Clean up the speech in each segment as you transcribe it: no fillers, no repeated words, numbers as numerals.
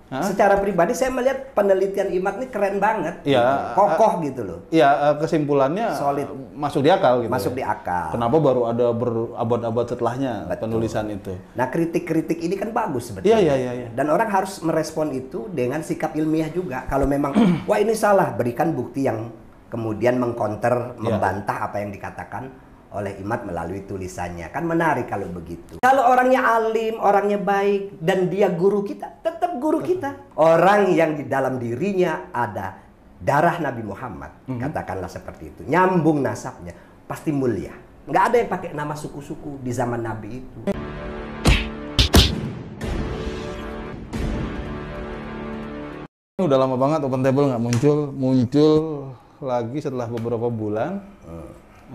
Secara pribadi saya melihat penelitian Imad ini keren banget, Ya, gitu. Kokoh gitu loh. Ya, kesimpulannya Solid. masuk di akal gitu. Masuk ya. di akal. Kenapa baru ada berabad-abad setelahnya penulisan itu? Nah, kritik-kritik ini kan bagus sebetulnya. Iya. Dan orang harus merespon itu dengan sikap ilmiah juga. Kalau memang wah ini salah, berikan bukti yang kemudian mengcounter, membantah apa yang dikatakan oleh Imad melalui tulisannya. Kan menarik kalau begitu. Kalau orangnya alim, orangnya baik, dan dia guru kita, tetap guru kita. Orang yang di dalam dirinya ada darah Nabi Muhammad, katakanlah seperti itu, nyambung nasabnya, pasti mulia. Nggak ada yang pakai nama suku-suku di zaman Nabi itu. Udah lama banget Open Table nggak muncul lagi setelah beberapa bulan.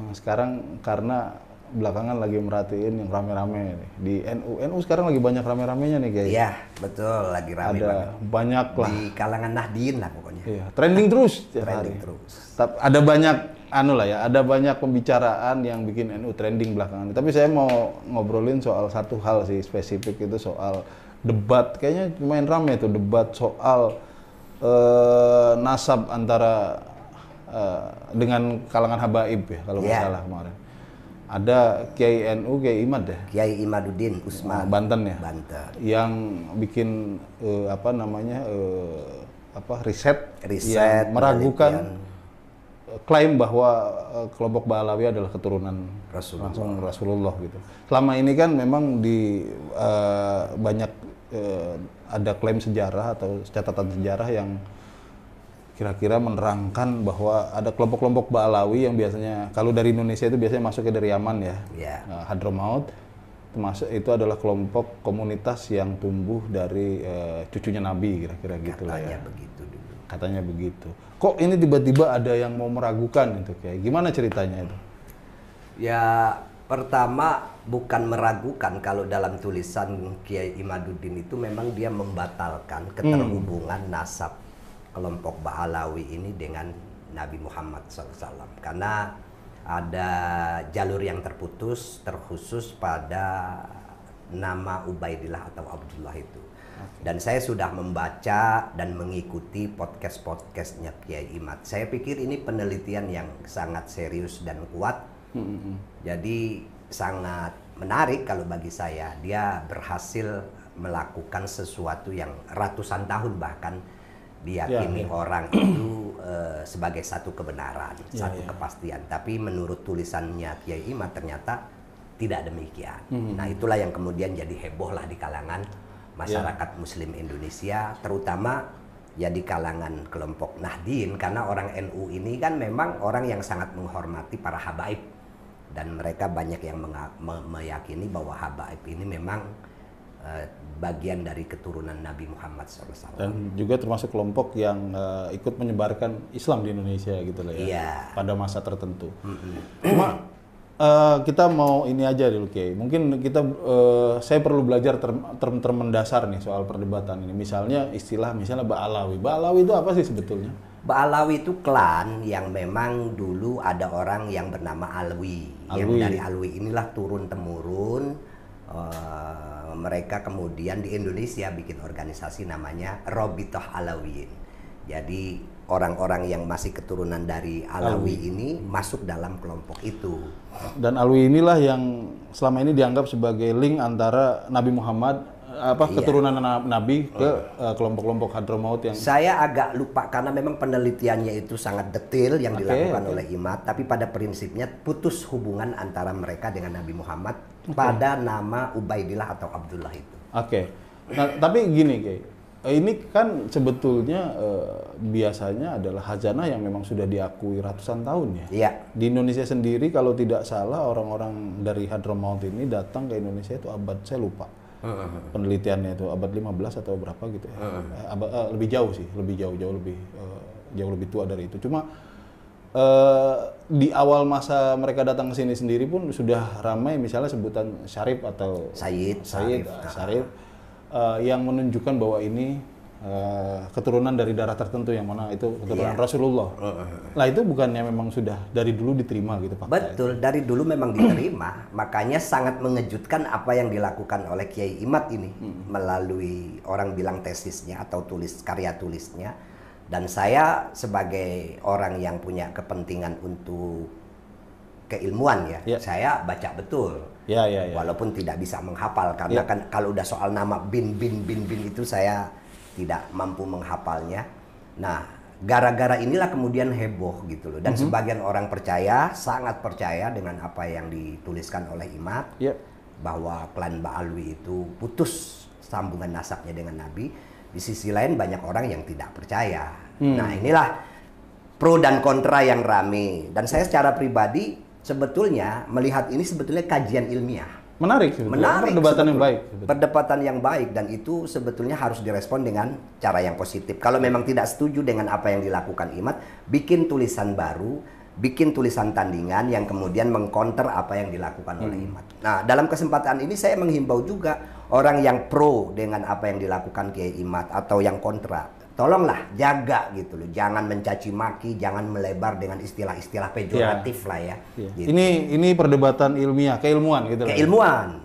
Sekarang karena belakangan lagi merhatiin yang rame-rame nih. Di NU sekarang lagi banyak rame-ramenya nih kayak. Iya, betul, lagi rame Ada banget. banyak lah. Di kalangan Nahdien lah pokoknya. Iya, trending terus tiap Trending hari. terus. Ada banyak ada banyak pembicaraan yang bikin NU trending belakangan. Tapi saya mau ngobrolin soal satu hal sih spesifik, itu soal debat. Kayaknya lumayan rame tuh debat soal nasab antara dengan kalangan habaib ya kalau nggak salah kemarin. Ada Kiai NU, Kiai Imad ya? Kiai Imaduddin Usman. Banten ya? Banten. Yang bikin riset yang meragukan klaim bahwa kelompok Ba'alawi adalah keturunan Rasulullah gitu. Selama ini kan memang di banyak ada klaim sejarah atau catatan sejarah yang kira-kira menerangkan bahwa ada kelompok-kelompok Ba'alawi yang biasanya kalau dari Indonesia itu biasanya masuknya dari Yaman ya. Hadramaut termasuk itu adalah kelompok komunitas yang tumbuh dari cucunya Nabi kira-kira gitu lah ya. Begitu dulu. Katanya begitu. Kok ini tiba-tiba ada yang mau meragukan itu kayak gimana ceritanya itu? Ya, pertama bukan meragukan, kalau dalam tulisan Kiai Imaduddin itu memang dia membatalkan keterhubungan nasab kelompok Ba'alawi ini dengan Nabi Muhammad SAW. Karena ada jalur yang terkhusus pada nama Ubaidillah atau Abdullah itu. Dan saya sudah membaca dan mengikuti podcast-podcastnya Kiai Imad. Saya pikir ini penelitian yang sangat serius dan kuat. Jadi sangat menarik kalau bagi saya. Dia berhasil melakukan sesuatu yang ratusan tahun bahkan diyakini orang itu sebagai satu kebenaran, satu kepastian. Tapi menurut tulisannya Kiai Imad ternyata tidak demikian. Nah, itulah yang kemudian jadi heboh lah di kalangan masyarakat Muslim Indonesia, terutama ya di kalangan kelompok Nahdien, karena orang NU ini kan memang orang yang sangat menghormati para habaib, dan mereka banyak yang meyakini bahwa habaib ini memang bagian dari keturunan Nabi Muhammad SAW. Dan juga termasuk kelompok yang ikut menyebarkan Islam di Indonesia gitu lah ya, pada masa tertentu. Cuma kita mau ini aja dulu Kiai. Mungkin saya perlu belajar term mendasar nih soal perdebatan ini. Misalnya misalnya Ba'alawi. Ba'alawi itu apa sih sebetulnya? Ba'alawi itu klan yang memang dulu ada orang yang bernama Alwi. Yang dari Alwi inilah turun-temurun mereka kemudian di Indonesia bikin organisasi namanya Robitoh Alawiyin. Jadi orang-orang yang masih keturunan dari Alawi ini masuk dalam kelompok itu. Dan Alwi inilah yang selama ini dianggap sebagai link antara Nabi Muhammad keturunan Nabi ke kelompok-kelompok Hadramaut yang saya agak lupa karena memang penelitiannya itu sangat detail yang dilakukan oleh Imad, tapi pada prinsipnya putus hubungan antara mereka dengan Nabi Muhammad pada nama Ubaidillah atau Abdullah itu. Nah, tapi gini Kiai, ini kan sebetulnya biasanya adalah khazanah yang memang sudah diakui ratusan tahun ya. Iya. Di Indonesia sendiri kalau tidak salah orang-orang dari Hadramaut ini datang ke Indonesia itu abad, saya lupa. Penelitiannya itu abad 15 atau berapa gitu ya. Lebih jauh sih, jauh lebih tua dari itu. Cuma di awal masa mereka datang ke sini sendiri pun sudah ramai misalnya sebutan Syarif atau Syarif yang menunjukkan bahwa ini keturunan dari darah tertentu yang mana itu keturunan Rasulullah. Lah itu bukannya memang sudah dari dulu diterima gitu Pak? Betul, dari dulu memang diterima. Makanya sangat mengejutkan apa yang dilakukan oleh Kiai Imad ini melalui orang bilang tesisnya atau karya tulisnya. Dan saya sebagai orang yang punya kepentingan untuk keilmuan saya baca betul. Walaupun tidak bisa menghafal karena kan kalau udah soal nama bin itu saya tidak mampu menghafalnya. Nah, gara-gara inilah kemudian heboh gitu loh. Dan sebagian orang percaya, sangat percaya dengan apa yang dituliskan oleh Imad bahwa klan Ba'alwi itu putus sambungan nasabnya dengan Nabi. Di sisi lain banyak orang yang tidak percaya. Nah, inilah pro dan kontra yang rame. Dan saya secara pribadi sebetulnya melihat ini sebetulnya kajian ilmiah. Menarik, perdebatan yang baik. Perdebatan yang baik, dan itu sebetulnya harus direspon dengan cara yang positif. Kalau memang tidak setuju dengan apa yang dilakukan Imad, bikin tulisan baru, bikin tulisan tandingan yang kemudian mengcounter apa yang dilakukan oleh Imad. Nah, dalam kesempatan ini saya menghimbau juga orang yang pro dengan apa yang dilakukan Kiai Imad atau yang kontra. Tolonglah jaga gitu loh, jangan mencaci maki, jangan melebar dengan istilah-istilah pejoratif lah ya. Gitu. Ini perdebatan ilmiah, keilmuan gitu. Keilmuan.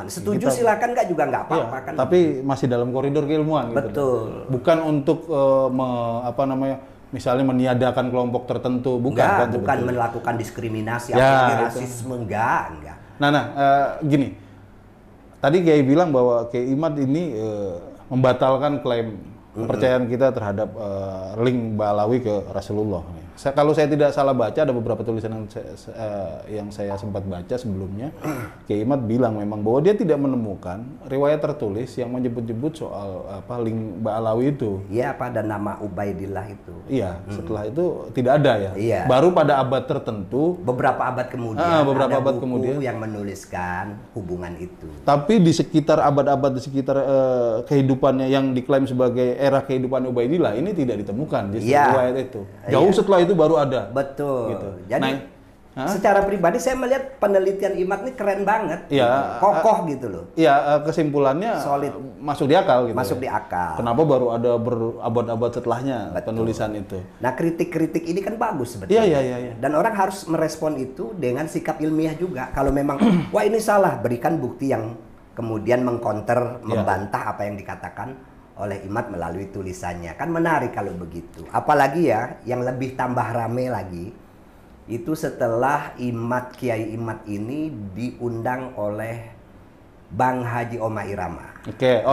Setuju kita, silakan, nggak juga nggak apa-apa kan. Tapi masih dalam koridor keilmuan. Gitu. Betul. Bukan untuk misalnya meniadakan kelompok tertentu, bukan melakukan diskriminasi atau rasisme, enggak. Nah, gini. Tadi Kiai bilang bahwa Kiai Imad ini membatalkan klaim kepercayaan kita terhadap link Ba'alawi ke Rasulullah. Kalau saya tidak salah baca, ada beberapa tulisan yang saya sempat baca sebelumnya. Kiai Imad bilang memang bahwa dia tidak menemukan riwayat tertulis yang menyebut-nyebut soal link Ba'alawi itu. Iya, pada nama Ubaidillah itu. Iya, setelah itu tidak ada ya. Iya. Baru pada abad tertentu. Beberapa abad kemudian yang menuliskan hubungan itu. Tapi di sekitar abad-abad, di sekitar kehidupannya yang diklaim sebagai era kehidupan Ubaidillah ini tidak ditemukan di riwayat itu. Jauh setelah itu baru ada. Betul. Gitu. Jadi secara pribadi saya melihat penelitian Imad ini keren banget. Ya, kokoh gitu loh. Iya, kesimpulannya solid, masuk di akal gitu. Masuk di akal. Kenapa baru ada berabad-abad setelahnya penulisan itu? Nah, kritik-kritik ini kan bagus sebetulnya. Iya. Dan orang harus merespon itu dengan sikap ilmiah juga. Kalau memang wah ini salah, berikan bukti yang kemudian mengcounter, membantah apa yang dikatakan oleh Imad melalui tulisannya. Kan menarik kalau begitu. Apalagi ya, yang lebih tambah rame lagi, itu setelah Kiai Imad ini diundang oleh Bang Haji Oma Irama. Oke,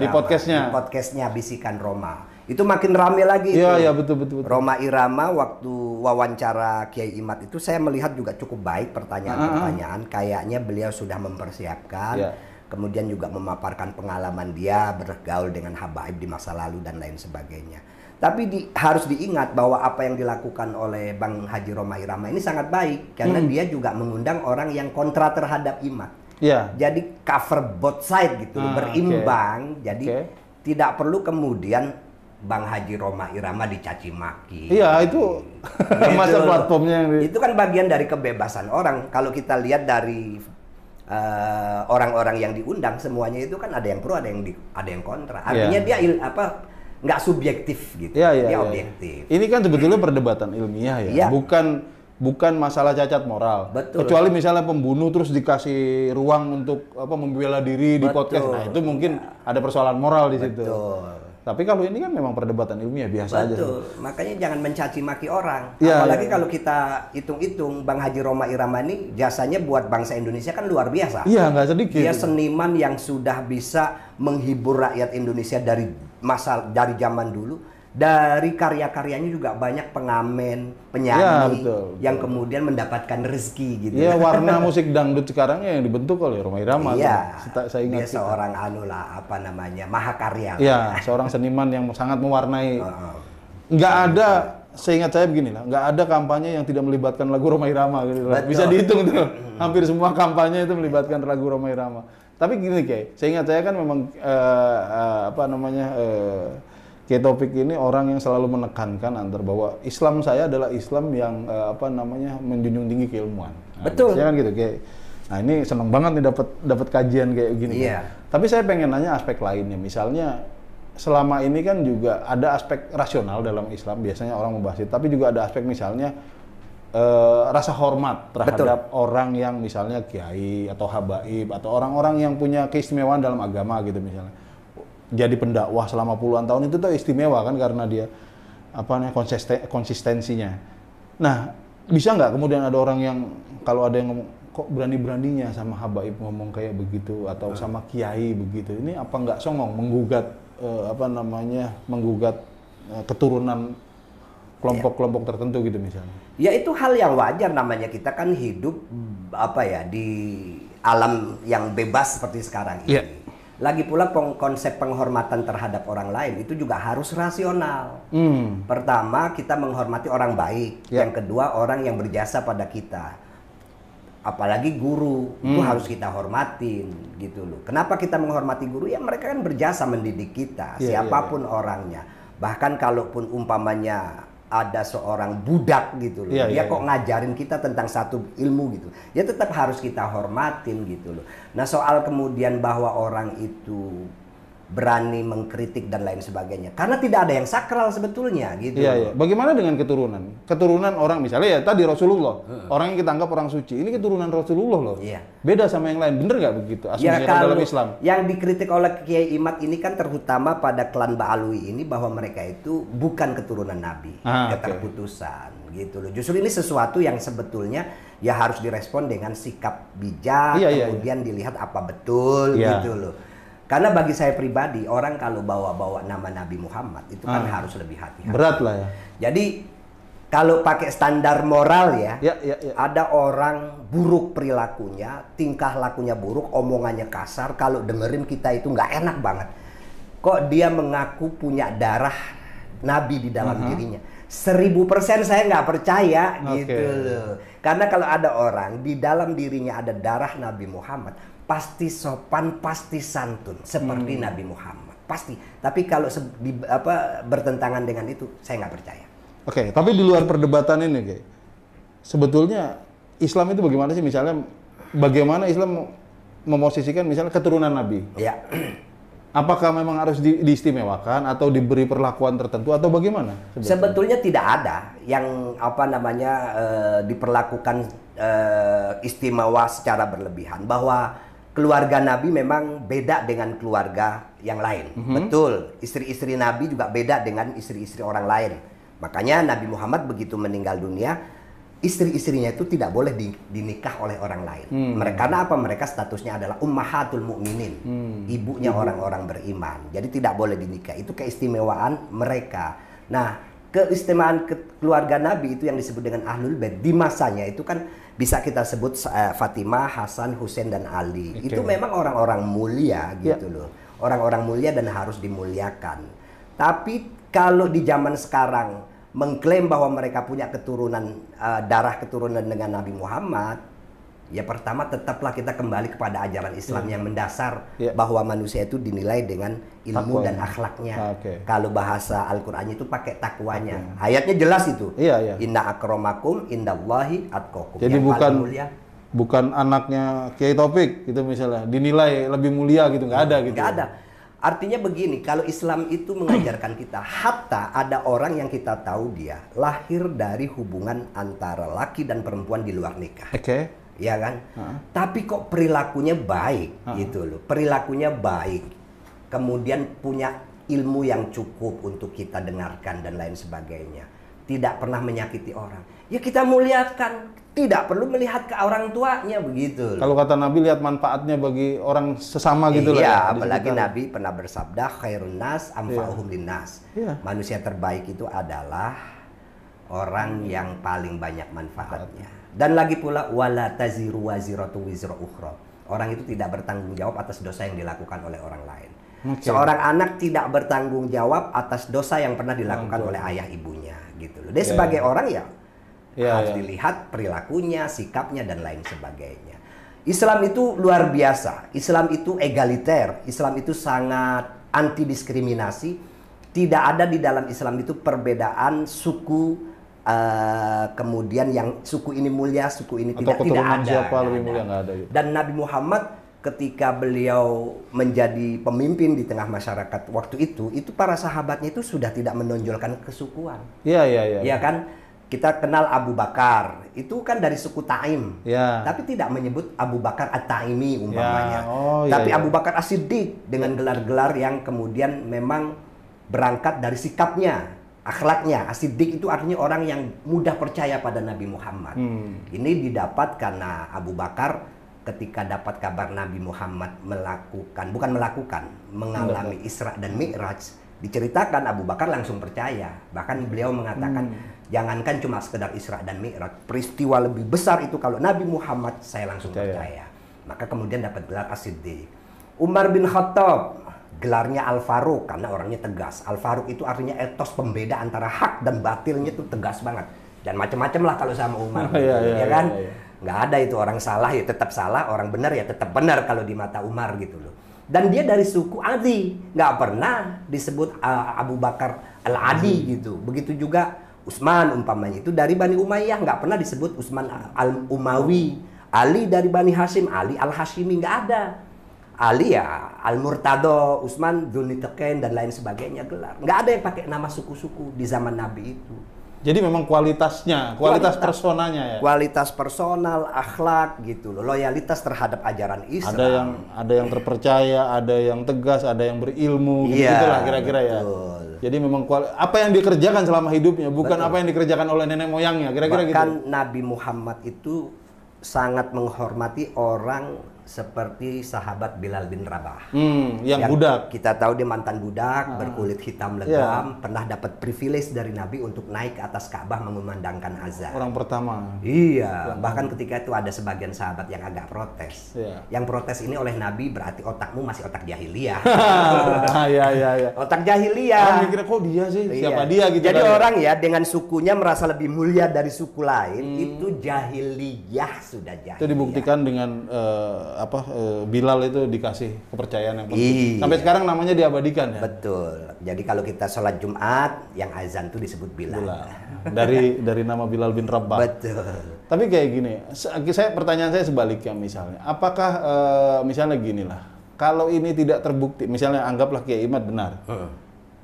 di podcastnya. Di podcastnya Bisikan Roma. Itu makin rame lagi. Iya, betul. Roma Irama waktu wawancara Kiai Imad itu saya melihat juga cukup baik pertanyaan-pertanyaan. Kayaknya beliau sudah mempersiapkan. Kemudian juga memaparkan pengalaman dia bergaul dengan habaib di masa lalu dan lain sebagainya. Tapi harus diingat bahwa apa yang dilakukan oleh Bang Haji Roma Irama ini sangat baik. Karena dia juga mengundang orang yang kontra terhadap Imad. Jadi cover both side gitu, berimbang. Jadi tidak perlu kemudian Bang Haji Roma Irama dicaci maki. Iya, itu masa platformnya. Itu kan bagian dari kebebasan orang. Kalau kita lihat dari orang-orang yang diundang semuanya itu kan ada yang pro, ada yang kontra. Artinya dia nggak subjektif gitu. Dia objektif. Ini kan sebetulnya perdebatan ilmiah ya. Bukan masalah cacat moral. Betul. Kecuali misalnya pembunuh terus dikasih ruang untuk membela diri di podcast. Nah, itu mungkin ada persoalan moral di situ. Tapi kalau ini kan memang perdebatan ilmiah biasa aja. Betul. Makanya jangan mencaci maki orang. Apalagi kalau kita hitung-hitung, Bang Haji Roma Irama ini jasanya buat bangsa Indonesia kan luar biasa. Iya, nggak sedikit. Dia seniman yang sudah bisa menghibur rakyat Indonesia dari zaman dulu. Dari karya-karyanya juga banyak pengamen, penyanyi yang kemudian mendapatkan rezeki gitu. Iya, warna musik dangdut sekarang yang dibentuk oleh Roma Irama. Iya, saya ingat dia seorang mahakarya. Iya, seorang seniman yang sangat mewarnai. Nggak ada, seingat saya begini lah, nggak ada kampanye yang tidak melibatkan lagu Roma Irama. Gitu. Bisa dihitung tuh, hampir semua kampanye itu melibatkan lagu Roma Irama. Tapi gini Kiai, seingat saya kan memang Kiai Taufik ini orang yang selalu menekankan bahwa Islam saya adalah Islam yang menjunjung tinggi keilmuan. Nah, betul. Kan gitu Kiai. Nah, ini seneng banget nih dapat kajian kayak gini. Iya. Tapi saya pengen nanya aspek lainnya. Misalnya selama ini kan juga ada aspek rasional dalam Islam, biasanya orang membahas itu, tapi juga ada aspek misalnya rasa hormat terhadap orang yang misalnya kiai atau habaib atau orang-orang yang punya keistimewaan dalam agama gitu misalnya. Jadi pendakwah selama puluhan tahun itu tuh istimewa kan karena dia konsistensinya. Nah, bisa nggak kemudian ada orang yang kalau ada yang ngomong kok berani-beraninya sama habaib ngomong kayak begitu atau sama kiai begitu, ini apa nggak songong menggugat menggugat keturunan kelompok-kelompok tertentu gitu misalnya? Ya itu hal yang wajar, namanya kita kan hidup di alam yang bebas seperti sekarang ini. Yeah. Lagi pula konsep penghormatan terhadap orang lain itu juga harus rasional. Pertama, kita menghormati orang baik. Yeah. Yang kedua, orang yang berjasa pada kita. Apalagi guru, itu harus kita hormatin gitu loh. Kenapa kita menghormati guru? Ya mereka kan berjasa mendidik kita, siapapun orangnya. Bahkan kalaupun umpamanya ada seorang budak gitu loh, dia kok ngajarin kita tentang satu ilmu gitu, ya tetap harus kita hormatin gitu loh. Nah soal kemudian bahwa orang itu berani mengkritik dan lain sebagainya, karena tidak ada yang sakral sebetulnya gitu. Iya. Bagaimana dengan keturunan? Keturunan orang misalnya ya tadi Rasulullah, orang yang kita anggap orang suci, ini keturunan Rasulullah loh. Iya. Beda sama yang lain, bener nggak begitu? Asumsinya dalam Islam. Yang dikritik oleh Kiai Imad ini kan terutama pada klan Ba'alwi ini bahwa mereka itu bukan keturunan Nabi, keterputusan gitu loh. Justru ini sesuatu yang sebetulnya ya harus direspon dengan sikap bijak, kemudian dilihat apa betul gitu loh. Karena bagi saya pribadi, orang kalau bawa-bawa nama Nabi Muhammad itu kan harus lebih hati-hati. Berat lah ya. Jadi kalau pakai standar moral ada orang buruk perilakunya, tingkah lakunya buruk, omongannya kasar, kalau dengerin kita itu nggak enak banget. Kok dia mengaku punya darah Nabi di dalam dirinya? 1000% saya nggak percaya gitu loh. Karena kalau ada orang di dalam dirinya ada darah Nabi Muhammad, pasti sopan, pasti santun seperti Nabi Muhammad, pasti. Tapi kalau bertentangan dengan itu, saya nggak percaya. Oke, tapi di luar perdebatan ini, sebetulnya Islam itu bagaimana sih? Misalnya, bagaimana Islam memosisikan misalnya keturunan Nabi? Ya. Apakah memang harus diistimewakan atau diberi perlakuan tertentu atau bagaimana? Sebetulnya tidak ada yang diperlakukan istimewa secara berlebihan, bahwa keluarga Nabi memang beda dengan keluarga yang lain. Betul, istri-istri Nabi juga beda dengan istri-istri orang lain. Makanya Nabi Muhammad begitu meninggal dunia, istri-istrinya itu tidak boleh dinikah oleh orang lain. Karena apa? Mereka statusnya adalah ummahatul mukminin, ibunya orang-orang beriman. Jadi tidak boleh dinikah. Itu keistimewaan mereka. Nah, keistimewaan keluarga Nabi itu yang disebut dengan Ahlul Bait di masanya itu kan bisa kita sebut Fatimah, Hasan, Husain dan Ali. Itu memang orang-orang mulia gitu loh. Orang-orang mulia dan harus dimuliakan. Tapi kalau di zaman sekarang mengklaim bahwa mereka punya darah keturunan dengan Nabi Muhammad, ya pertama tetaplah kita kembali kepada ajaran Islam yang mendasar bahwa manusia itu dinilai dengan ilmu dan akhlaknya. Kalau bahasa Al-Qur'an itu pakai takwanya. Ayatnya jelas itu. Inna akramakum indallahi atqakum. Jadi bukan anaknya Kiai Taufik gitu misalnya dinilai lebih mulia gitu, nggak ada gitu. Nggak ada. Artinya begini, kalau Islam itu mengajarkan kita, hatta ada orang yang kita tahu dia lahir dari hubungan antara laki dan perempuan di luar nikah. Ya kan? Tapi kok perilakunya baik gitu loh. Perilakunya baik. Kemudian punya ilmu yang cukup untuk kita dengarkan dan lain sebagainya. Tidak pernah menyakiti orang. Ya kita muliakan. Tidak perlu melihat ke orang tuanya begitu. Kalau kata Nabi, lihat manfaatnya bagi orang sesama gitu lah. Iya, apalagi Nabi pernah bersabda, khairun nas amfa'uhum linnas. Manusia terbaik itu adalah orang yang paling banyak manfaatnya. Dan lagi pula, wala taziru waziratu wizra ukhra. Orang itu tidak bertanggung jawab atas dosa yang dilakukan oleh orang lain. Seorang anak tidak bertanggung jawab atas dosa yang pernah dilakukan oleh ayah ibunya gitu loh. Dia sebagai orang harus dilihat perilakunya, sikapnya dan lain sebagainya. Islam itu luar biasa. Islam itu egaliter. Islam itu sangat anti diskriminasi. Tidak ada di dalam Islam itu perbedaan suku, kemudian yang suku ini mulia, suku ini tidak ada. Siapa lebih mulia, nggak ada gitu. Dan Nabi Muhammad ketika beliau menjadi pemimpin di tengah masyarakat waktu itu para sahabatnya itu sudah tidak menonjolkan kesukuan. Iya. Ya kan? Kita kenal Abu Bakar, itu kan dari suku Taim. Ya. Tapi tidak menyebut Abu Bakar At-Taimi umpamanya. Ya. Tapi Abu Bakar As-Siddiq dengan gelar-gelar yang kemudian memang berangkat dari sikapnya, akhlaknya. As-Siddiq itu artinya orang yang mudah percaya pada Nabi Muhammad. Ini didapat karena Abu Bakar ketika dapat kabar Nabi Muhammad mengalami Isra dan Mi'raj, diceritakan Abu Bakar langsung percaya. Bahkan beliau mengatakan, jangankan cuma sekedar Isra dan Mi'raj, peristiwa lebih besar itu kalau Nabi Muhammad saya langsung percaya. Maka kemudian dapat gelar As-Siddiq. Umar bin Khattab, gelarnya Al-Faruq karena orangnya tegas. Al-Faruq itu artinya etos pembeda antara hak dan batilnya itu tegas banget. Dan macam-macam lah kalau sama Umar. Ya kan? Nggak ada itu orang salah ya tetap salah, orang benar ya tetap benar kalau di mata Umar gitu loh. Dan dia dari suku Adi, nggak pernah disebut Abu Bakar Al-Adi gitu. Begitu juga Utsman umpamanya itu dari Bani Umayyah, nggak pernah disebut Utsman Al-Umawi. Ali dari Bani Hashim, Ali Al-Hashimi, nggak ada. Ali ya Al-Murtado, Utsman Dzulnitaqain dan lain sebagainya gelar. Nggak ada yang pakai nama suku-suku di zaman Nabi itu. Jadi memang kualitas personanya ya. Kualitas personal, akhlak gitu loh, loyalitas terhadap ajaran Islam. Ada yang terpercaya, ada yang tegas, ada yang berilmu, gitulah kira-kira ya. Jadi memang apa yang dikerjakan selama hidupnya, bukan apa yang dikerjakan oleh nenek moyangnya, kira-kira gitu. Bahkan Nabi Muhammad itu sangat menghormati orang seperti sahabat Bilal bin Rabah. Yang budak. Kita tahu dia mantan budak, berkulit hitam legam, pernah dapat privilege dari Nabi untuk naik ke atas Ka'bah mengumandangkan azan. Orang pertama. Iya, bahkan ketika itu ada sebagian sahabat yang agak protes. Yang protes ini oleh Nabi berarti otakmu masih otak jahiliyah. Iya. Otak jahiliyah. Orang mikir kok dia sih? Siapa dia gitu. Jadi orang ya dengan sukunya merasa lebih mulia dari suku lain, itu jahiliyah, sudah jahiliyah. Itu dibuktikan dengan Bilal itu dikasih kepercayaan yang penting. Sampai sekarang namanya diabadikan ya. Betul. Jadi kalau kita sholat Jumat, yang azan itu disebut Bilal. Dari nama Bilal bin Rabah. Betul. Tapi kayak gini, pertanyaan saya sebaliknya misalnya. Apakah misalnya gini lah, kalau ini tidak terbukti, misalnya anggaplah Kiai Imad benar.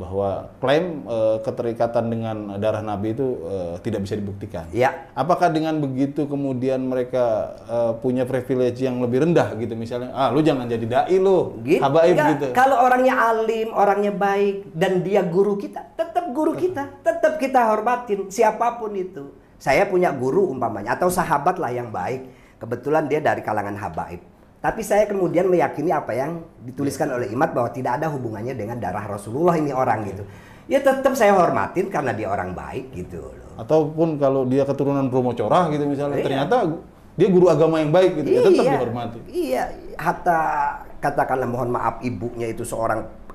Bahwa klaim keterikatan dengan darah Nabi itu tidak bisa dibuktikan. Ya. Apakah dengan begitu kemudian mereka punya privilege yang lebih rendah gitu misalnya, lu jangan jadi dai lu, gitu. habaib gitu. Kalau orangnya alim, orangnya baik dan dia guru kita, tetap guru kita, tetap kita hormatin siapapun itu. Saya punya guru umpamanya atau sahabat lah yang baik, kebetulan dia dari kalangan habaib. Tapi saya kemudian meyakini apa yang dituliskan oleh Imad bahwa tidak ada hubungannya dengan darah Rasulullah ini orang gitu. Ya tetap saya hormatin karena dia orang baik gitu loh. Ataupun kalau dia keturunan Bromo Corah gitu misalnya, ternyata dia guru agama yang baik gitu, ya tetap dihormati. Iya, hatta katakanlah mohon maaf ibunya itu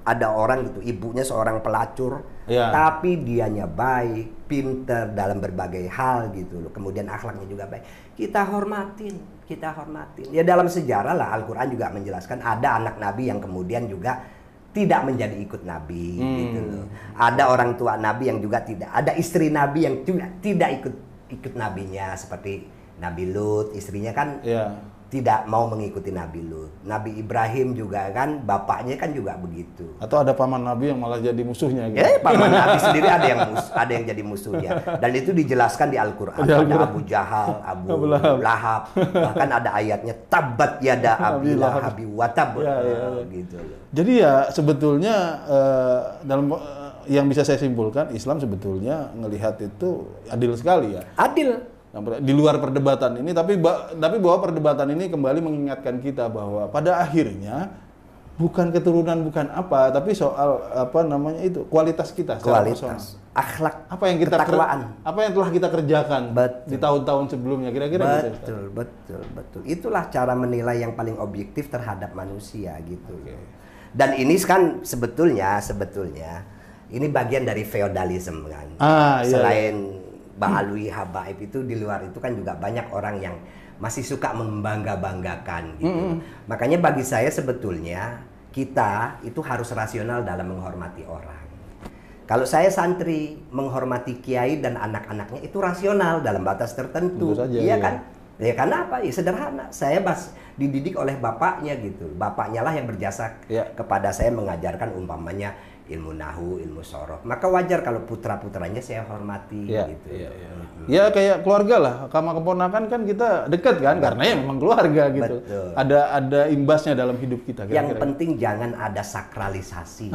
ada orang gitu, ibunya seorang pelacur, tapi dianya baik, pinter dalam berbagai hal gitu loh. Kemudian akhlaknya juga baik. Kita hormatin. Ya dalam sejarah lah Al-Quran juga menjelaskan ada anak Nabi yang kemudian juga tidak menjadi ikut Nabi gitu loh. Ada orang tua Nabi yang juga tidak, ada istri Nabi yang juga tidak ikut nabinya seperti Nabi Lut, istrinya kan tidak mau mengikuti Nabi Lut. Nabi Ibrahim juga kan, bapaknya kan juga begitu. Atau ada paman Nabi yang malah jadi musuhnya gitu. Paman Nabi sendiri ada yang jadi musuhnya. Dan itu dijelaskan di Al-Quran. Ada Abu Jahal, Abu Lahab. Bahkan ada ayatnya tabat yada Abi Lahab wa tab. Gitu. Jadi ya sebetulnya dalam yang bisa saya simpulkan, Islam sebetulnya ngelihat itu adil sekali ya. Adil. Di luar perdebatan ini, tapi bahwa perdebatan ini kembali mengingatkan kita bahwa pada akhirnya bukan keturunan, bukan apa, tapi soal kualitas kita, kualitas, akhlak, apa yang telah kita kerjakan di tahun-tahun sebelumnya, kira-kira gitu. Betul. Itulah cara menilai yang paling objektif terhadap manusia gitu. Dan ini kan sebetulnya ini bagian dari feodalisme kan. Selain Ba'alwi, habaib itu di luar itu kan juga banyak orang yang masih suka membangga-banggakan gitu. Makanya bagi saya sebetulnya kita itu harus rasional dalam menghormati orang. Kalau saya santri menghormati kiai dan anak-anaknya itu rasional dalam batas tertentu. Iya kan? Ya karena apa? Ya sederhana. Saya dididik oleh bapaknya gitu. Bapaknya lah yang berjasa kepada saya mengajarkan umpamanya ilmu nahu, ilmu sorof. Maka wajar kalau putra-putranya saya hormati gitu. Ya kayak keluarga lah. Sama keponakan kan kita dekat kan, karena ya memang keluarga gitu. Betul. Ada imbasnya dalam hidup kita. Yang penting jangan ada sakralisasi.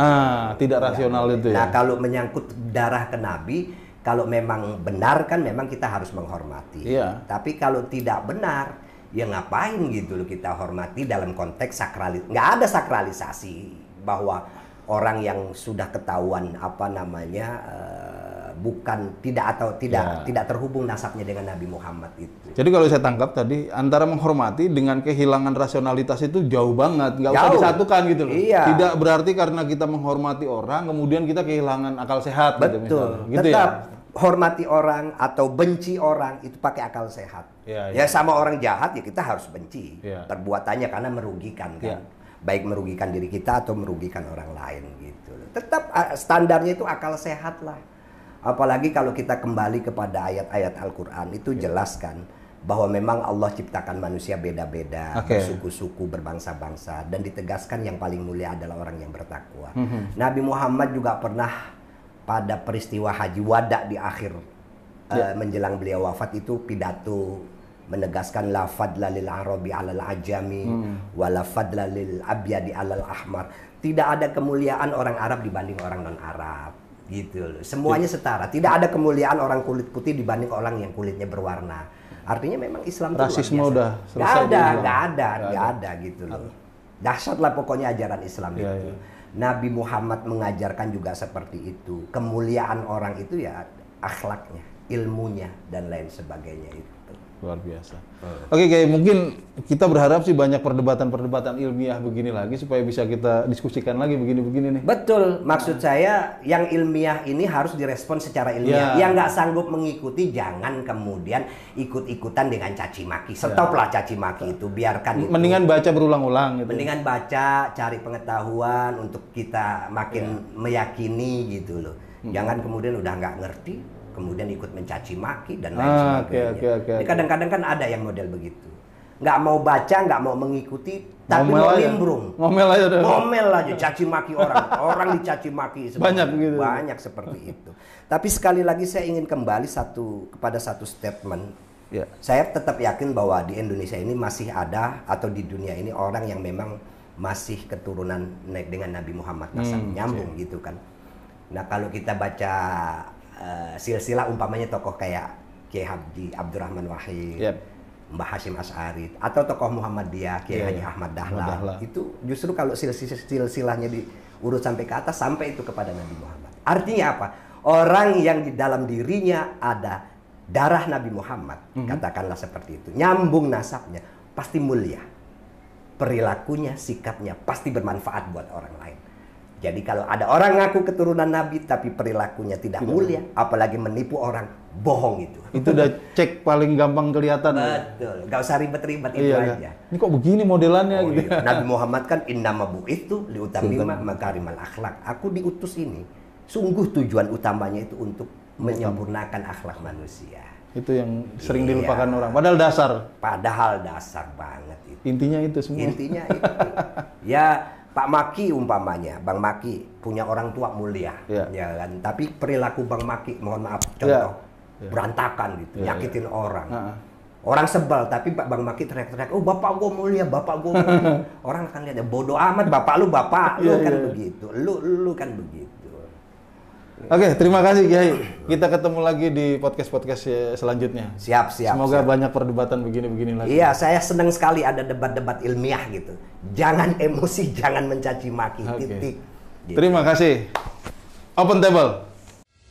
Tidak rasional itu ya. Nah kalau menyangkut darah ke Nabi, kalau memang benar kan memang kita harus menghormati. Tapi kalau tidak benar, ya ngapain gitu loh kita hormati dalam konteks sakralis. Nggak ada sakralisasi bahwa orang yang sudah ketahuan tidak terhubung nasabnya dengan Nabi Muhammad itu. Jadi kalau saya tangkap tadi antara menghormati dengan kehilangan rasionalitas itu jauh banget, nggak usah disatukan gitu loh. Tidak berarti karena kita menghormati orang kemudian kita kehilangan akal sehat. Betul. Gitu tetap hormati orang atau benci orang itu pakai akal sehat. Ya sama orang jahat ya kita harus benci perbuatannya karena merugikan kan. Baik merugikan diri kita atau merugikan orang lain gitu. Tetap standarnya itu akal sehat lah. Apalagi kalau kita kembali kepada ayat-ayat Al-Quran itu jelas kan bahwa memang Allah ciptakan manusia beda-beda, bersuku-suku, berbangsa-bangsa, dan ditegaskan yang paling mulia adalah orang yang bertakwa. Nabi Muhammad juga pernah pada peristiwa Haji Wada di akhir menjelang beliau wafat itu pidato menegaskan la fadla lil arabi alal ajami wala fadla lil abyadi alal ahmar. Tidak ada kemuliaan orang Arab dibanding orang non Arab gitu loh. Semuanya setara. Tidak ada kemuliaan orang kulit putih dibanding orang yang kulitnya berwarna. Artinya memang Islam itu rasisme udah selesai. Nggak ada gitu loh. Dahsyatlah pokoknya ajaran Islam itu. Nabi Muhammad mengajarkan juga seperti itu. Kemuliaan orang itu ya akhlaknya, ilmunya dan lain sebagainya itu. Luar biasa. Oke, Kiai, mungkin kita berharap sih banyak perdebatan-perdebatan ilmiah begini lagi supaya bisa kita diskusikan lagi begini-begini nih. Betul. Maksud saya yang ilmiah ini harus direspon secara ilmiah. Yang nggak sanggup mengikuti jangan kemudian ikut-ikutan dengan caci maki. Stoplah caci maki itu, biarkan itu. Mendingan baca berulang-ulang gitu. Mendingan baca, cari pengetahuan untuk kita makin meyakini gitu loh. Jangan kemudian udah nggak ngerti kemudian ikut mencaci maki dan lain sebagainya. Kadang-kadang kan ada yang model begitu. Nggak mau baca, nggak mau mengikuti, tapi mau nimbrung. Ngomel aja, caci maki orang. Orang dicaci maki. Banyak seperti itu. Tapi sekali lagi saya ingin kembali kepada satu statement. Saya tetap yakin bahwa di Indonesia ini masih ada atau di dunia ini orang yang memang masih keturunan dengan Nabi Muhammad nasab nyambung gitu kan. Nah kalau kita baca silsilah umpamanya tokoh kayak Kiai Haji Abdurrahman Wahid, Mbah Hashim Asy'ari, atau tokoh Muhammadiyah Kiai Haji Ahmad Dahlan, itu justru kalau silsilahnya diurut sampai ke atas sampai itu kepada Nabi Muhammad. Artinya apa? Orang yang di dalam dirinya ada darah Nabi Muhammad, katakanlah seperti itu, nyambung nasabnya, pasti mulia. Perilakunya, sikapnya pasti bermanfaat buat orang lain. Jadi kalau ada orang ngaku keturunan Nabi tapi perilakunya tidak mulia, apalagi menipu orang, bohong itu. Itu udah cek paling gampang kelihatan. Betul, nggak usah ribet-ribet itu aja. Ini kok begini modelannya gitu. Nabi Muhammad kan innama bu'itsu liutamima makarimal akhlak. Aku diutus ini, sungguh tujuan utamanya itu untuk menyempurnakan akhlak manusia. Itu yang sering dilupakan orang. Padahal dasar banget itu. Intinya itu semua. Intinya itu. Ya. Pak Maki umpamanya, Bang Maki punya orang tua mulia, ya kan. Tapi perilaku Bang Maki, mohon maaf, contoh berantakan gitu, nyakitin orang. Orang sebel, tapi Bang Maki teriak-teriak, oh bapak gue mulia, bapak gue mulia. Orang akan lihat, bodoh amat, bapak lu kan begitu, lu kan begitu. Oke, terima kasih Kiai. Kita ketemu lagi di podcast selanjutnya. Siap. Semoga banyak perdebatan begini-begini lagi. Iya, saya senang sekali ada debat-debat ilmiah gitu. Jangan emosi, jangan mencaci maki. Titik. Terima kasih. Open table.